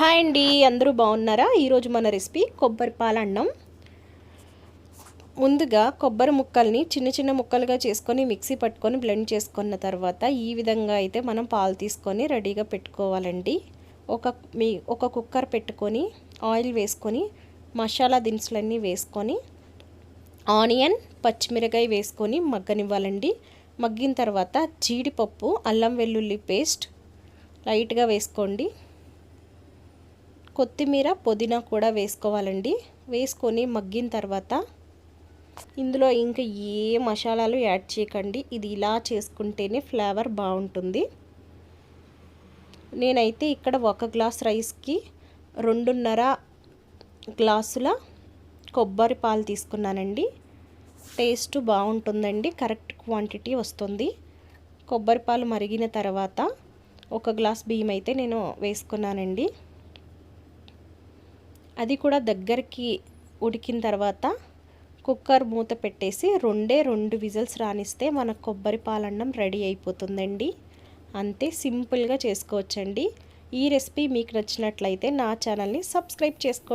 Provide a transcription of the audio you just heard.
Hi అండి, అందరూ బాగున్నారా? ఈరోజు మన రెసిపీ కొబ్బరి పాల అన్నం. ముందుగా కొబ్బరి ముక్కల్ని చిన్న చిన్న ముక్కలుగా చేసుకొని మిక్సీ పట్టుకొని బ్లెండ్ చేసుకున్న తర్వాత ఈ విధంగా అయితే మనం పాలు తీసుకొని రెడీగా పెట్టుకోవాలండి. ఒక కుక్కర్ పెట్టుకొని ఆయిల్ వేసుకొని మసాలా దినుసులన్నీ వేసుకొని ఆనియన్ పచ్చిమిరకాయ వేసుకొని మగ్గనివ్వాలండి. మగ్గిన తర్వాత జీడిపప్పు అల్లం వెల్లుల్లి పేస్ట్ లైట్గా వేసుకోండి. కొత్తిమీర పుదీనా కూడా వేసుకోవాలండి. వేసుకొని మగ్గిన తర్వాత ఇందులో ఇంకా ఏ మసాలాలు యాడ్ చేయకండి. ఇది ఇలా చేసుకుంటేనే ఫ్లేవర్ బాగుంటుంది. నేనైతే ఇక్కడ 1 గ్లాస్ రైస్కి 2.5 గ్లాసుల కొబ్బరి పాలు తీసుకున్నానండి. టేస్ట్ బాగుంటుందండి, కరెక్ట్ క్వాంటిటీ వస్తుంది. కొబ్బరి పాలు మరిగిన తర్వాత 1 గ్లాస్ బియ్యం అయితే నేను వేసుకున్నానండి. అది కూడా దగ్గరికి ఉడికిన తర్వాత కుక్కర్ మూత పెట్టేసి 2 విజిల్స్ రానిస్తే మన కొబ్బరి పాలన్నం రెడీ అయిపోతుందండి. అంతే, సింపుల్గా చేసుకోవచ్చండి. ఈ రెసిపీ మీకు నచ్చినట్లయితే నా ఛానల్ని సబ్స్క్రైబ్ చేసుకోండి.